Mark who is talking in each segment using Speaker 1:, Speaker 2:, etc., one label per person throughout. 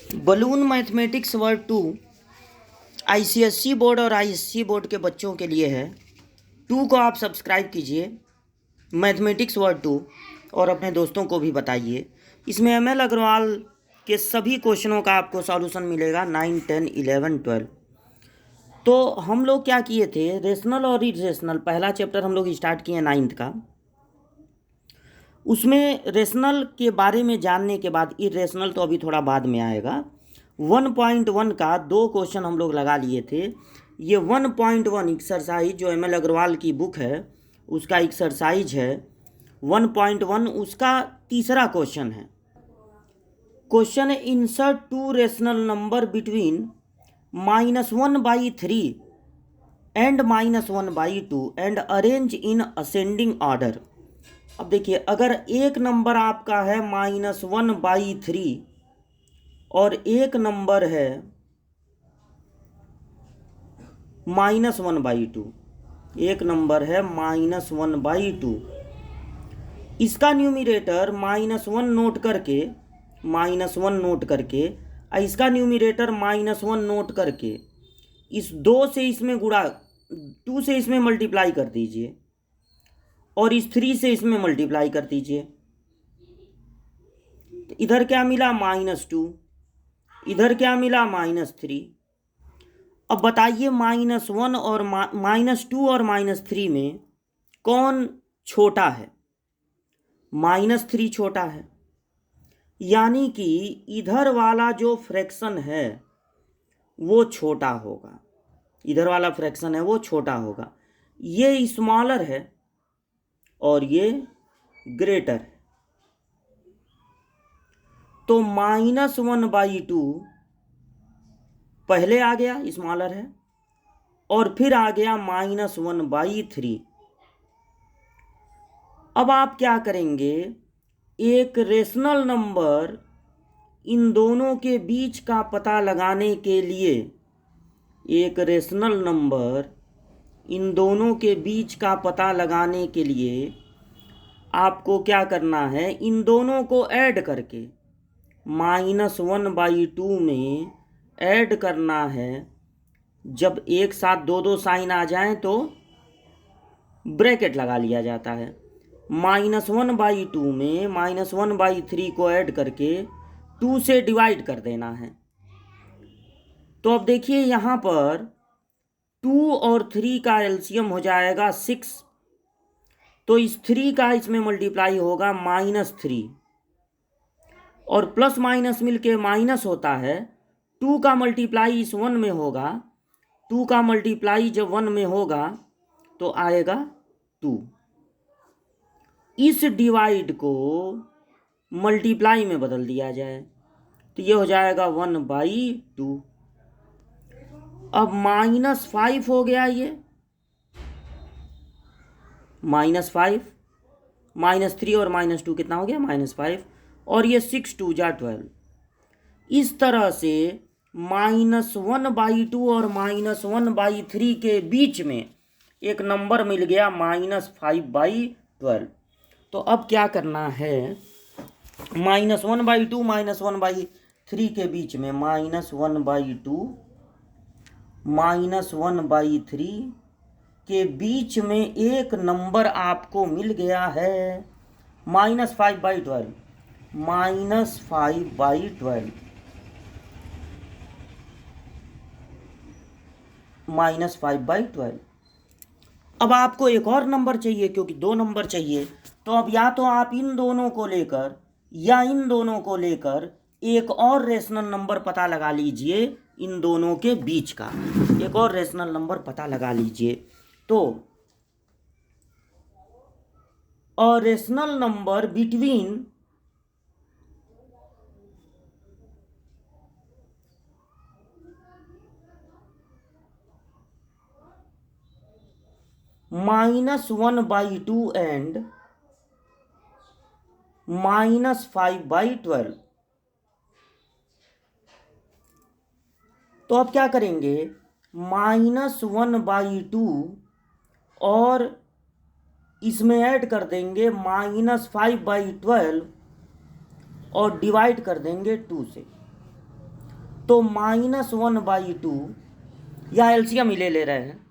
Speaker 1: Balloon mathematics word 2 ICSE board और ISC board के बच्चों के लिए है। 2 को आप सब्सक्राइब कीजिए, मैथमेटिक्स वर्ड 2, और अपने दोस्तों को भी बताइए। इसमें एमएल अग्रवाल के सभी क्वेश्चनों का आपको सॉल्यूशन मिलेगा 9, 10, 11, 12। तो हम लोग क्या किए थे, रेशनल और इरेशनल पहला चैप्टर हम लोग स्टार्ट किए 9th का। उसमें रेशनल के बारे में जानने के बाद इरेशनल तो अभी थोड़ा बाद में आएगा। 1.1 का 2 क्वेश्चन हम लोग लगा लिए थे। ये 1.1 एक्सरसाइज जो एमएल अग्रवाल की बुक है उसका एक्सरसाइज है 1.1, उसका तीसरा क्वेश्चन है। क्वेश्चन है insert 2 rational number between -1/3 and -1/2 and arrange in ascending order. अब देखिए, अगर एक नंबर आपका है -1/3 और एक नंबर है -1/2, एक नंबर है -1/2, इसका न्यूमरेटर -1 नोट करके और इसका न्यूमरेटर -1 नोट करके इस 2 से इसमें गुणा, 2 से इसमें मल्टीप्लाई कर दीजिए और इस 3 से इसमें मल्टीप्लाई कर दीजिए। तो इधर क्या मिला -2, इधर क्या मिला -3। अब बताइए -1 और -2 और -3 में कौन छोटा है? -3 छोटा है, यानी कि इधर वाला जो फ्रैक्शन है वो छोटा होगा, इधर वाला फ्रैक्शन है वो छोटा होगा। ये स्मॉलर है और ये ग्रेटर है। तो -1/2 पहले आ गया, स्मॉलर है, और फिर आ गया -1/3। अब आप क्या करेंगे, एक रेशनल नंबर इन दोनों के बीच का पता लगाने के लिए, एक रेशनल नंबर इन दोनों के बीच का पता लगाने के लिए आपको क्या करना है, इन दोनों को ऐड करके -1/2 में ऐड करना है। जब एक साथ दो दो साइन आ जाएं तो ब्रैकेट लगा लिया जाता है। -1/2 में -1/3 को ऐड करके 2 से डिवाइड कर देना है। तो अब देखिए यहाँ पर 2 और 3 का एलसीएम हो जाएगा 6, तो इस 3 का इसमें मल्टीप्लाई होगा -3, और प्लस माइनस मिलके माइनस होता है। 2 का मल्टीप्लाई इस 1 में होगा, 2 का मल्टीप्लाई जब 1 में होगा तो आएगा 2। इस डिवाइड को मल्टीप्लाई में बदल दिया जाए तो ये हो जाएगा 1/2। अब -5 हो गया, ये -5, -3 और -2 कितना हो गया -5, और ये 6 2 जा 12। इस तरह से -1/2 और -1/3 के बीच में एक नंबर मिल गया -5/12। तो अब क्या करना है, -1/2 -1/3 के बीच में -1/2 -1/3 के बीच में एक नंबर आपको मिल गया है -5/12, -5/12, -5/12। अब आपको एक और नंबर चाहिए, क्योंकि 2 नंबर चाहिए। तो अब या तो आप इन दोनों को लेकर या इन दोनों को लेकर एक और रेशनल नंबर पता लगा लीजिए, इन दोनों के बीच का एक और रेशनल नंबर पता लगा लीजिए। तो a rational number between -1/2 and -5/12। तो अब क्या करेंगे, -1/2 और इसमें ऐड कर देंगे -5/12 और डिवाइड कर देंगे 2 से। तो -1/2 या एलसीएम ही ले रहे हैं।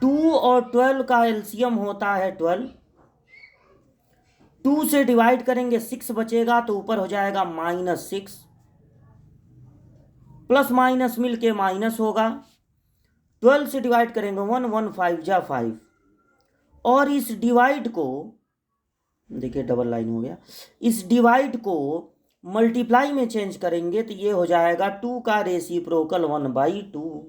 Speaker 1: 2 और 12 का एलसीएम होता है 12। 2 से डिवाइड करेंगे 6 बचेगा, तो ऊपर हो जाएगा -6, प्लस माइनस मिलके माइनस होगा। 12 से डिवाइड करेंगे 1, 1 5 जा 5, और इस डिवाइड को देखिए डबल लाइन हो गया, इस डिवाइड को मल्टीप्लाई में चेंज करेंगे तो ये हो जाएगा 2 का रेसिप्रोकल 1/2।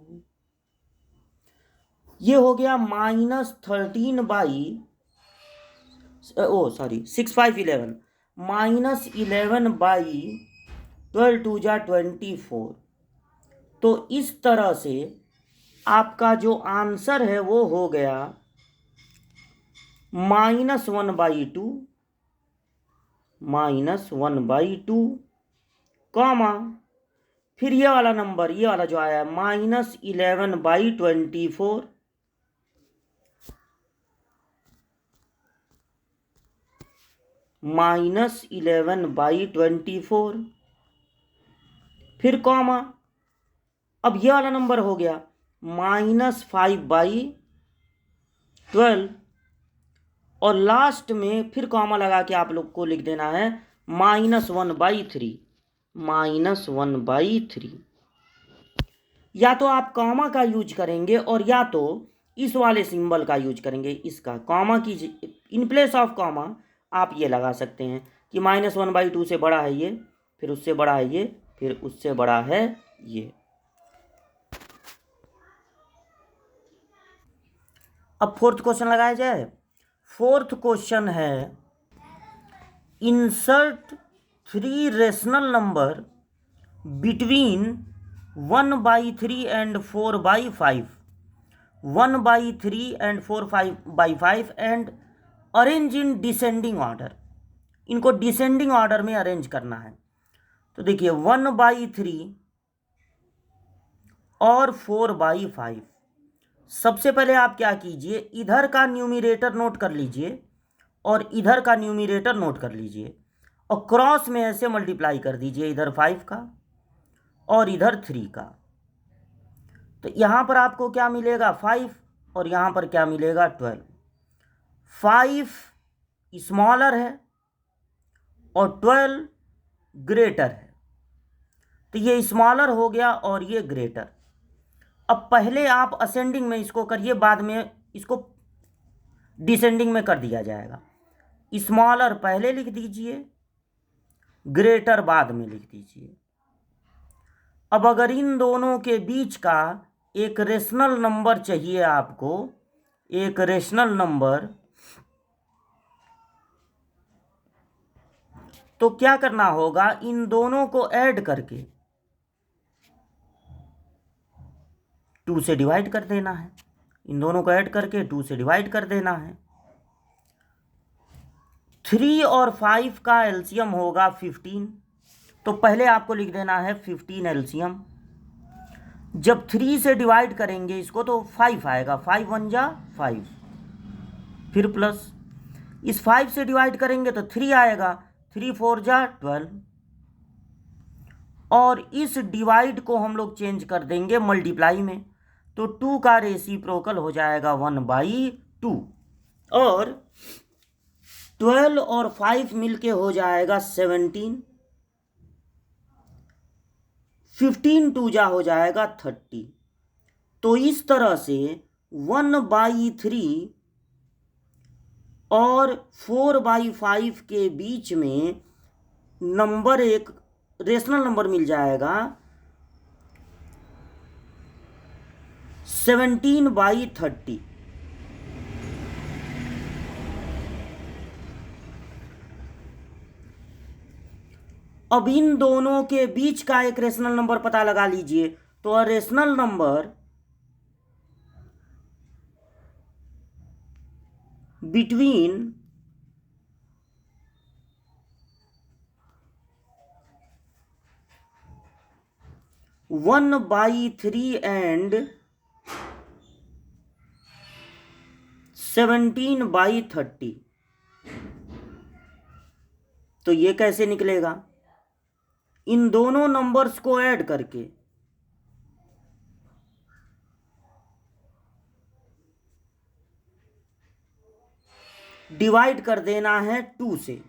Speaker 1: ये हो गया -6 5 11 -11/12 2 जा 24। तो इस तरह से आपका जो आंसर है वो हो गया -1/2 कॉमा, फिर ये वाला नंबर, ये वाला जो आया है -11/24, -11/24, फिर कॉमा। अब ये वाला नंबर हो गया -5/12, और लास्ट में फिर कॉमा लगा के आप लोग को लिख देना है -1/3। या तो आप कॉमा का यूज करेंगे और या तो इस वाले सिंबल का यूज करेंगे, इसका कॉमा की इन प्लेस ऑफ कॉमा आप ये लगा सकते हैं कि -1/2 से बड़ा है ये, फिर उससे बड़ा है ये, फिर उससे बड़ा है ये। अब फोर्थ क्वेश्चन लगाया जाए। फोर्थ क्वेश्चन है insert 3 rational number between 1/3 and 4/5, 1/3 and 4/5 and arrange in descending order. इनको डिसेंडिंग ऑर्डर में अरेंज करना है। तो देखिए 1/3 और 4/5, सबसे पहले आप क्या कीजिए, इधर का न्यूमरेटर नोट कर लीजिए और इधर का न्यूमरेटर नोट कर लीजिए, और क्रॉस में ऐसे मल्टीप्लाई कर दीजिए, इधर 5 का और इधर 3 का। तो यहाँ पर आपको क्या मिलेगा 5, और यहाँ पर क्या मिलेगा 12। 5 स्मॉलर है और 12 ग्रेटर है, तो ये स्मॉलर हो गया और ये ग्रेटर। अब पहले आप असेंडिंग में इसको करिए, बाद में इसको डिसेंडिंग में कर दिया जाएगा। स्मॉलर पहले लिख दीजिए, ग्रेटर बाद में लिख दीजिए। अब अगर इन दोनों के बीच का एक रेशनल नंबर चाहिए आपको, एक रेशनल नंबर, तो क्या करना होगा, इन दोनों को ऐड करके 2 से डिवाइड कर देना है। इन दोनों को ऐड करके 2 से डिवाइड कर देना है। 3 और 5 का एलसीएम होगा 15, तो पहले आपको लिख देना है 15 एलसीएम। जब 3 से डिवाइड करेंगे इसको तो 5 आएगा, 5 1 जा 5, फिर प्लस इस 5 से डिवाइड करेंगे तो 3 आएगा, 3 4 जा 12, और इस डिवाइड को हम लोग चेंज कर देंगे मल्टीप्लाई में, तो 2 का रेसिप्रोकल हो जाएगा 1/2, और 12 और 5 मिलके हो जाएगा 17, 15 2 जा हो जाएगा 30। तो इस तरह से 1/3 और 4/5 के बीच में नंबर, एक रेशनल नंबर मिल जाएगा 17/30। अब इन दोनों के बीच का एक रेशनल नंबर पता लगा लीजिए, तो रेशनल नंबर बिटवीन 1/3 एंड 17/30, तो ये कैसे निकलेगा, इन दोनों नंबर्स को ऐड करके डिवाइड कर देना है 2 से।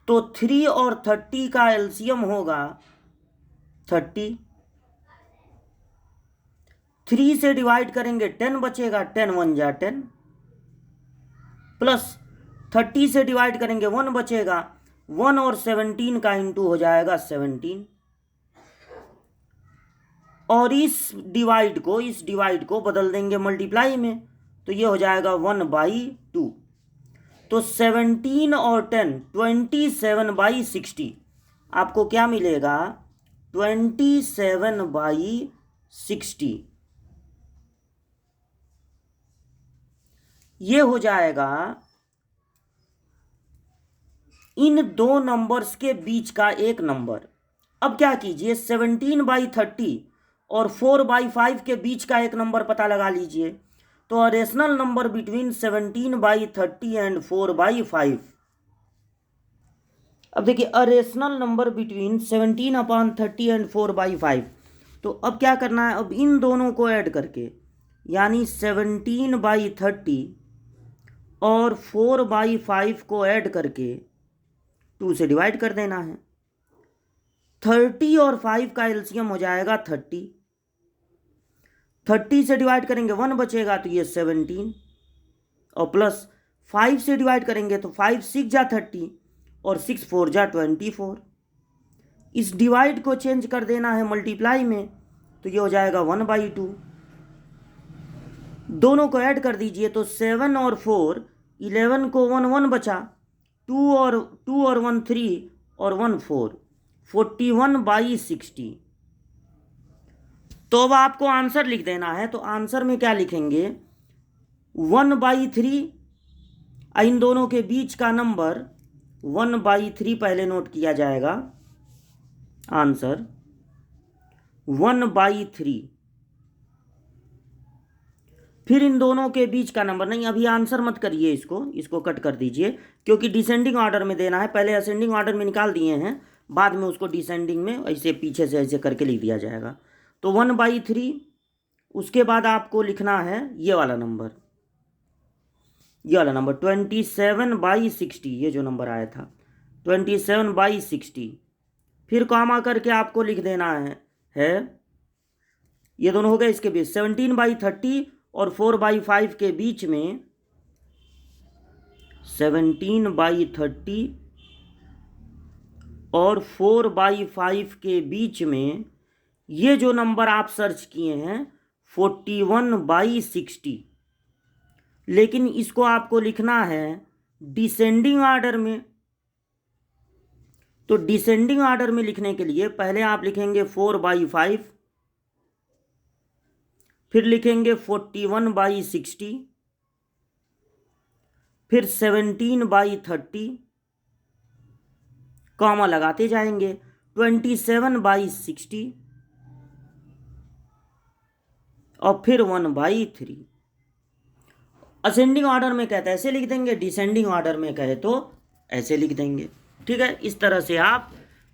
Speaker 1: तो 3 और 30 का एलसीएम होगा 30। 3 से डिवाइड करेंगे 10 बचेगा, 10 1 जा 10, प्लस 30 से डिवाइड करेंगे 1 बचेगा, 1 और 17 का इंटू हो जाएगा 17। और इस डिवाइड को बदल देंगे मल्टीप्लाई में, तो ये हो जाएगा 1/2। तो 17 और 10 27/60। आपको क्या मिलेगा? 27/60। ये हो जाएगा इन दो नंबर्स के बीच का एक नंबर। अब क्या कीजिए, 17/30 और 4/5 के बीच का एक नंबर पता लगा लीजिए। तो a rational number between 17/30 and 4/5। अब देखिए, a rational number between 17/30 and 4/5। तो अब क्या करना है, अब इन दोनों को ऐड करके, यानी 17/30 और 4/5 को ऐड करके 2 से डिवाइड कर देना है। 30 और 5 का एलसीएम हो जाएगा 30। 30 से डिवाइड करेंगे 1 बचेगा, तो ये 17, और प्लस 5 से डिवाइड करेंगे तो 5 6 जा 30 और 6 4 जा 24। इस डिवाइड को चेंज कर देना है मल्टीप्लाई में, तो ये हो जाएगा 1/2। दोनों को ऐड कर दीजिए, तो 7 और 4 11 को 1 1 बचा, 2 और 1 3 और 1 4, 41/60। तो अब आपको आंसर लिख देना है। तो आंसर में क्या लिखेंगे, 1/3। इन दोनों के बीच का नंबर 1/3 पहले नोट किया जाएगा। आंसर 1/3। फिर इन दोनों के बीच का नंबर, नहीं अभी आंसर मत करिए, इसको कट कर दीजिए, क्योंकि डिसेंडिंग ऑर्डर में देना है। पहले असेंडिंग ऑर्डर में निकाल दिए हैं, बाद में उसको डिसेंडिंग में ऐसे पीछे से ऐसे करके लिख दिया जाएगा। तो 1/3। उसके बाद आपको लिखना है ये वाला नंबर 27/60। ये जो नंबर आया था 27/60। फिर कॉमा करके आपको लिख देना है ये दोनों हो गए, इसके बीच 17/30 और 4/5 के बीच में 17/30 और 4/5 के बीच में ये जो नंबर आप सर्च किए हैं 41/60। लेकिन इसको आपको लिखना है डिसेंडिंग ऑर्डर में। तो डिसेंडिंग ऑर्डर में लिखने के लिए पहले आप लिखेंगे 4/5, फिर लिखेंगे 41/60, फिर 17/30, कॉमा लगाते जाएंगे 27/60 और फिर 1/3। असेंडिंग ऑर्डर में कहते हैं ऐसे लिख देंगे, डिसेंडिंग ऑर्डर में कहे तो ऐसे लिख देंगे। ठीक है, इस तरह से आप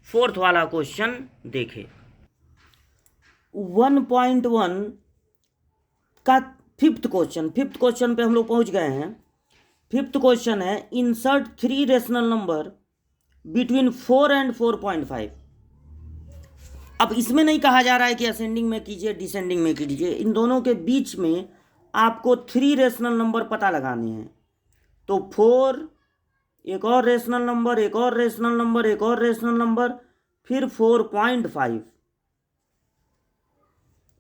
Speaker 1: 4th वाला क्वेश्चन देखें। 1.1 का 5th क्वेश्चन पे हम लोग पहुंच गए हैं। 5th क्वेश्चन है, insert 3 rational number between 4 and 4.5। अब इसमें नहीं कहा जा रहा है कि असेंडिंग में कीजिए डिसेंडिंग में कीजिए, इन दोनों के बीच में आपको 3 रेशनल नंबर पता लगाने हैं। तो 4, एक और रेशनल नंबर, एक और रेशनल नंबर, एक और रेशनल नंबर, फिर 4.5।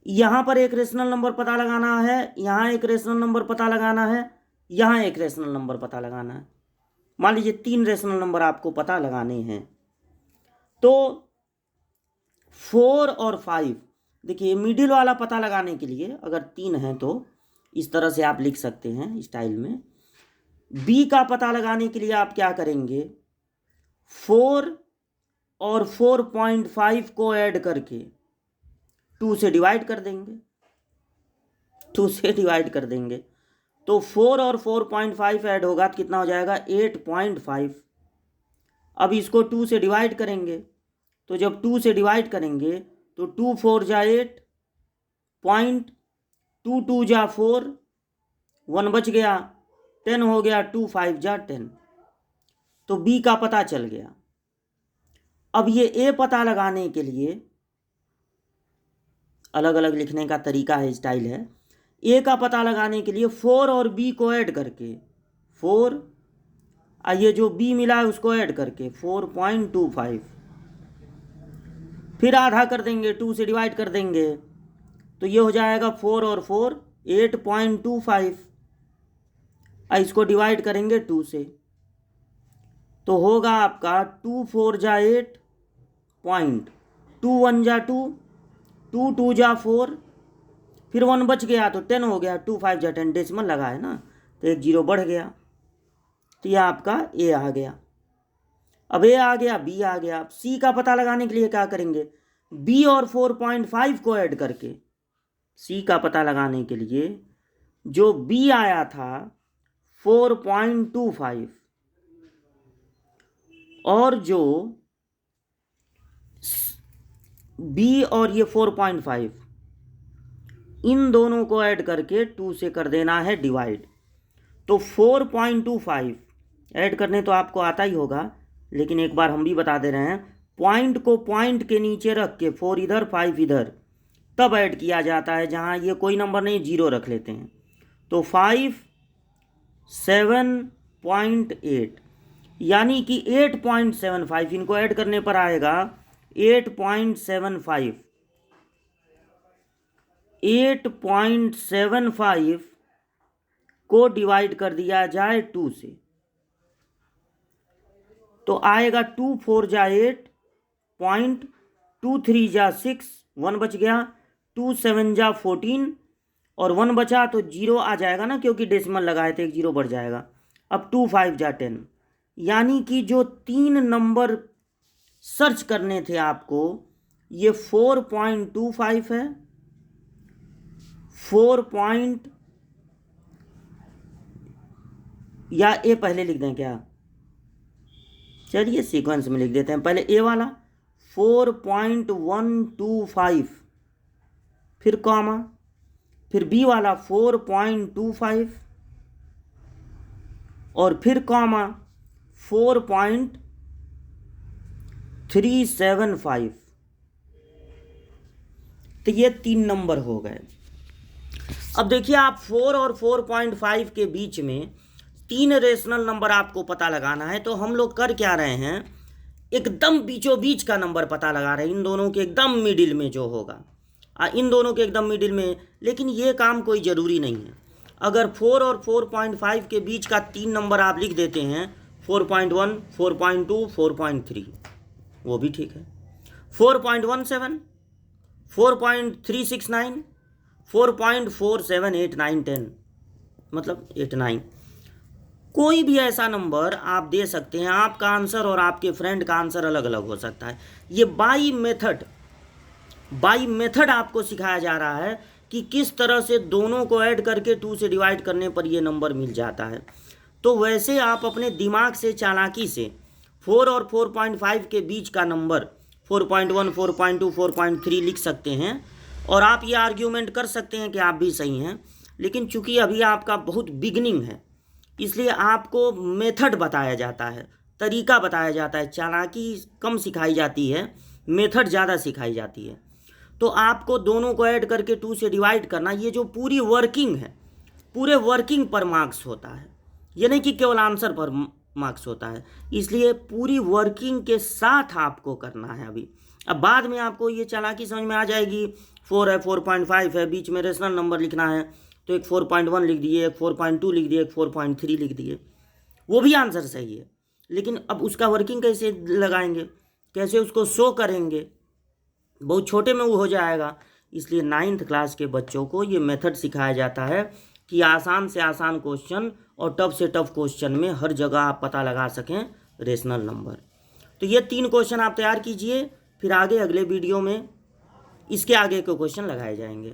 Speaker 1: यहां पर एक रेशनल नंबर पता लगाना है, यहां एक रेशनल नंबर पता लगाना है, यहां एक रेशनल नंबर पता लगाना है। मान लीजिए 3 रेशनल नंबर आपको पता लगाने हैं। तो 4 और 5, देखिए मिडिल वाला पता लगाने के लिए अगर 3 है तो इस तरह से आप लिख सकते हैं स्टाइल में। बी का पता लगाने के लिए आप क्या करेंगे, 4 और 4.5 को ऐड करके 2 से डिवाइड कर देंगे, 2 से डिवाइड कर देंगे। तो 4 और 4.5 ऐड होगा तो कितना हो जाएगा 8.5। अब इसको 2 से डिवाइड करेंगे तो जब 2 से डिवाइड करेंगे तो 2 4 जा 8 पॉइंट, 2 2 जा 4, 1 बच गया, 10 हो गया, 2 5 जा 10। तो बी का पता चल गया। अब ये ए पता लगाने के लिए अलग अलग लिखने का तरीका है, स्टाइल है। ए का पता लगाने के लिए 4 और बी को ऐड करके 4, ये जो बी मिला है उसको ऐड करके 4.25, फिर आधा कर देंगे, 2 से डिवाइड कर देंगे तो ये हो जाएगा 4 और 4 8.25। इसको डिवाइड करेंगे 2 से तो होगा आपका 2 4 जा 8 पॉइंट, 2 1 जा 2, 2 2 जा 4, फिर 1 बच गया तो 10 हो गया, 2 5 जा 10, डेसिमल लगा है ना तो एक जीरो बढ़ गया। तो यह आपका ए आ गया। अब ए आ गया, बी आ गया। सी का पता लगाने के लिए क्या करेंगे, बी और 4.5 को ऐड करके सी का पता लगाने के लिए जो बी आया था 4.25 और जो बी और ये 4.5 इन दोनों को ऐड करके 2 से कर देना है डिवाइड। तो 4.25 ऐड करने तो आपको आता ही होगा, लेकिन एक बार हम भी बता दे रहे हैं, पॉइंट को पॉइंट के नीचे रख के 4 इधर 5 इधर तब ऐड किया जाता है, जहाँ ये कोई नंबर नहीं, 0 रख लेते हैं। तो 5 7.8 यानी कि 8.75 इनको ऐड करने पर आएगा 8.75। 8.75 को डिवाइड कर दिया जाए 2 से तो आएगा 2 4 जा 8 पॉइंट, 2 3 जा 6, 1 बच गया, 2 7 जा 14 और 1 बचा तो 0 आ जाएगा ना, क्योंकि डेसिमल लगाए थे, एक 0 बढ़ जाएगा। अब 2 5 जा 10, यानी कि जो 3 नंबर सर्च करने थे आपको, ये 4.25 है, 4. या ए पहले लिख दें क्या, चलिए सीक्वेंस में लिख देते हैं। पहले ए वाला 4.125, फिर कॉमा, फिर बी वाला 4.25 और फिर कॉमा 4.375। तो ये 3 नंबर हो गए। अब देखिए आप 4 और 4.5 के बीच में 3 रेशनल नंबर आपको पता लगाना है। तो हम लोग कर क्या रहे हैं, एकदम बीचों बीच का नंबर पता लगा रहे हैं, इन दोनों के एकदम मिडिल में जो होगा, इन दोनों के एकदम मिडिल में। लेकिन ये काम कोई ज़रूरी नहीं है। अगर 4 और 4.5 के बीच का 3 नंबर आप लिख देते हैं, 4.1 4.2 4.3, वो भी ठीक है। 4.17 4.369 4.478910 मतलब 89, कोई भी ऐसा नंबर आप दे सकते हैं। आपका आंसर और आपके फ्रेंड का आंसर अलग अलग हो सकता है। ये बाई मेथड आपको सिखाया जा रहा है कि किस तरह से दोनों को ऐड करके 2 से डिवाइड करने पर ये नंबर मिल जाता है। तो वैसे आप अपने दिमाग से, चालाकी से 4 और 4.5 के बीच का नंबर 4.1 4.2 4.3 लिख सकते हैं और आप ये आर्ग्यूमेंट कर सकते हैं कि आप भी सही हैं। लेकिन चूंकि अभी आपका बहुत बिगनिंग है, इसलिए आपको मेथड बताया जाता है, तरीका बताया जाता है। चालाकी कम सिखाई जाती है, मेथड ज़्यादा सिखाई जाती है। तो आपको दोनों को ऐड करके 2 से डिवाइड करना, ये जो पूरी वर्किंग है, पूरे वर्किंग पर मार्क्स होता है। ये नहीं कि केवल आंसर पर मार्क्स होता है। इसलिए पूरी वर्किंग के साथ आपको करना है अभी। अब बाद में आपको ये चालाकी समझ में आ जाएगी। 4 है, 4.5 है, बीच में रेशनल नंबर लिखना है तो एक 4.1 लिख दिए, एक 4.2 लिख दिए, एक 4.3 लिख दिए, वो भी आंसर सही है। लेकिन अब उसका वर्किंग कैसे लगाएंगे, कैसे उसको शो करेंगे, बहुत छोटे में वो हो जाएगा। इसलिए 9th क्लास के बच्चों को ये मेथड सिखाया जाता है कि आसान से आसान क्वेश्चन और टफ से टफ क्वेश्चन में हर जगह आप पता लगा सकें रेशनल नंबर। तो ये 3 क्वेश्चन आप तैयार कीजिए, फिर आगे अगले वीडियो में इसके आगे के क्वेश्चन लगाए जाएंगे।